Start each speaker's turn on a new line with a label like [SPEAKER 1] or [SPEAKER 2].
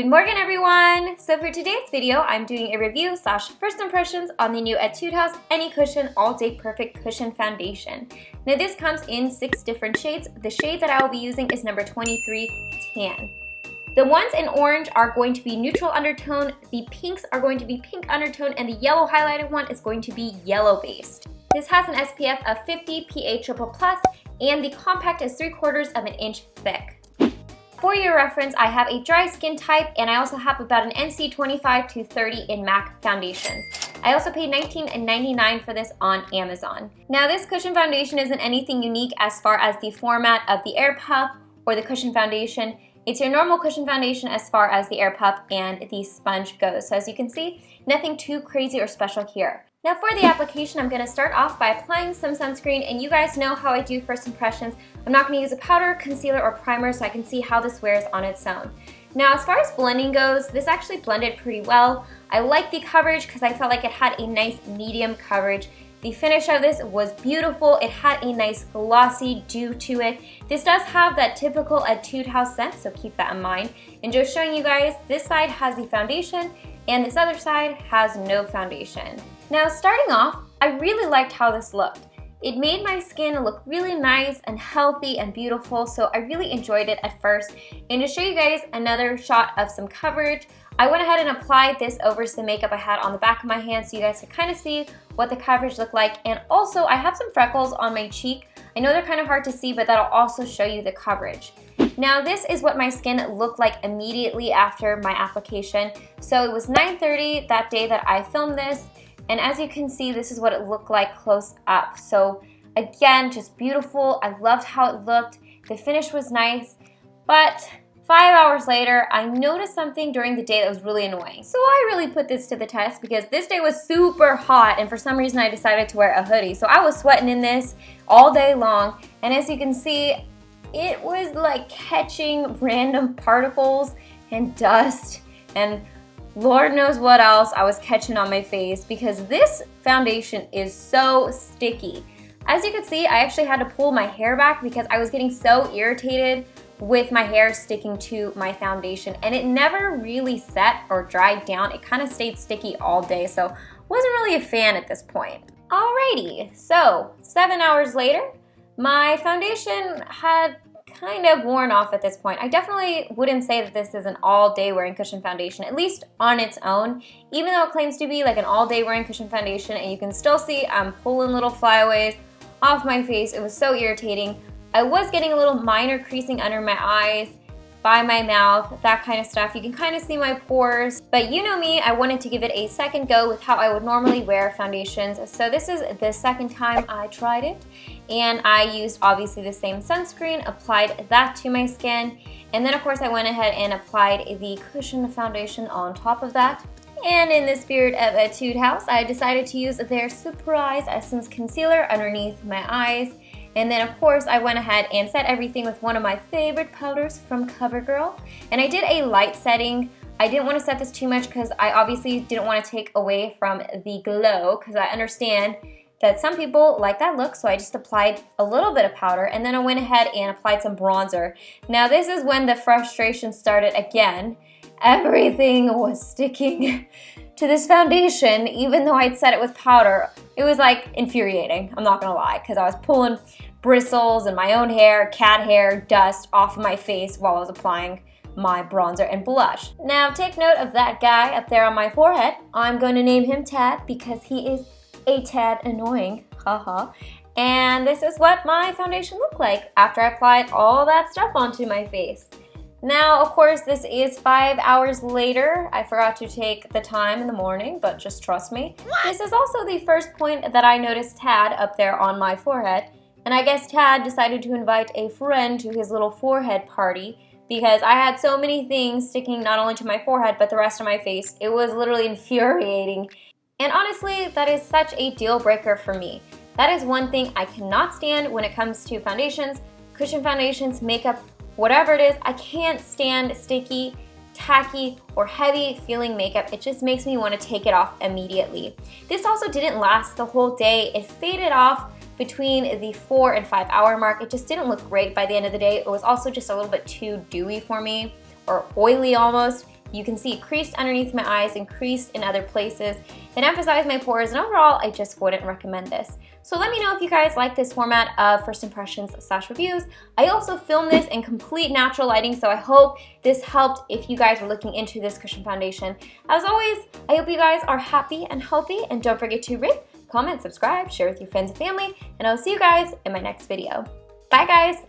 [SPEAKER 1] Good morning, everyone! So for today's video, I'm doing a review / first impressions on the new Etude House Any Cushion All Day Perfect Cushion Foundation. Now this comes in 6 different shades. The shade that I will be using is number 23 Tan. The ones in orange are going to be neutral undertone, the pinks are going to be pink undertone, and the yellow highlighted one is going to be yellow based. This has an SPF of 50 PA++, and the compact is 3/4 of an inch thick. For your reference, I have a dry skin type, and I also have about an NC 25 to 30 in MAC foundations. I also paid $19.99 for this on Amazon. Now this cushion foundation isn't anything unique as far as the format of the Air Puff or the cushion foundation. It's your normal cushion foundation as far as the Air Puff and the sponge goes. So as you can see, nothing too crazy or special here. Now for the application, I'm going to start off by applying some sunscreen, and you guys know how I do first impressions. I'm not going to use a powder, concealer, or primer so I can see how this wears on its own. Now as far as blending goes, this actually blended pretty well. I like the coverage because I felt like it had a nice medium coverage. The finish of this was beautiful. It had a nice glossy dew to it. This does have that typical Etude House scent, so keep that in mind. And just showing you guys, this side has the foundation and this other side has no foundation. Now starting off, I really liked how this looked. It made my skin look really nice and healthy and beautiful, so I really enjoyed it at first. And to show you guys another shot of some coverage, I went ahead and applied this over some makeup I had on the back of my hand so you guys could kind of see what the coverage looked like. And also, I have some freckles on my cheek. I know they're kind of hard to see, but that'll also show you the coverage. Now this is what my skin looked like immediately after my application. So it was 9:30 that day that I filmed this. And as you can see, this is what it looked like close up. So again, just beautiful. I loved how it looked. The finish was nice, but 5 hours later, I noticed something during the day that was really annoying. So I really put this to the test because this day was super hot, and for some reason I decided to wear a hoodie. So I was sweating in this all day long, and as you can see, it was like catching random particles and dust and Lord knows what else I was catching on my face because this foundation is so sticky. As you can see, I actually had to pull my hair back because I was getting so irritated with my hair sticking to my foundation, and it never really set or dried down. It kind of stayed sticky all day, so wasn't really a fan at this point. Alrighty, so 7 hours later, my foundation had kind of worn off at this point. I definitely wouldn't say that this is an all-day wearing cushion foundation, at least on its own, even though it claims to be like an all-day wearing cushion foundation, and you can still see I'm pulling little flyaways off my face. It was so irritating. I was getting a little minor creasing under my eyes, by my mouth, that kind of stuff. You can kind of see my pores, but you know me, I wanted to give it a second go with how I would normally wear foundations. So this is the second time I tried it, and I used obviously the same sunscreen, applied that to my skin, and then of course I went ahead and applied the cushion foundation on top of that. And in the spirit of Etude House, I decided to use their Surprise Essence Concealer underneath my eyes. And then of course I went ahead and set everything with one of my favorite powders from CoverGirl. And I did a light setting. I didn't want to set this too much because I obviously didn't want to take away from the glow, because I understand that some people like that look, so I just applied a little bit of powder, and then I went ahead and applied some bronzer. Now this is when the frustration started again. Everything was sticking to this foundation, even though I'd set it with powder. It was like infuriating, I'm not gonna lie, because I was pulling bristles and my own hair, cat hair, dust off of my face while I was applying my bronzer and blush. Now take note of that guy up there on my forehead. I'm going to name him Tad because he is a tad annoying, haha. And this is what my foundation looked like after I applied all that stuff onto my face. Now, of course, this is 5 hours later. I forgot to take the time in the morning, but just trust me. This is also the first point that I noticed Tad up there on my forehead. And I guess Tad decided to invite a friend to his little forehead party because I had so many things sticking not only to my forehead, but the rest of my face. It was literally infuriating. And honestly, that is such a deal breaker for me. That is one thing I cannot stand when it comes to foundations, cushion foundations, makeup, whatever it is. I can't stand sticky, tacky, or heavy feeling makeup. It just makes me want to take it off immediately. This also didn't last the whole day. It faded off between the 4 and 5 hour mark. It just didn't look great by the end of the day. It was also just a little bit too dewy for me, or oily almost, You can see it creased underneath my eyes and creased in other places. It emphasized my pores, and overall, I just wouldn't recommend this. So let me know if you guys like this format of first impressions / reviews. I also filmed this in complete natural lighting, so I hope this helped if you guys were looking into this cushion foundation. As always, I hope you guys are happy and healthy, and don't forget to rate, comment, subscribe, share with your friends and family, and I'll see you guys in my next video. Bye guys!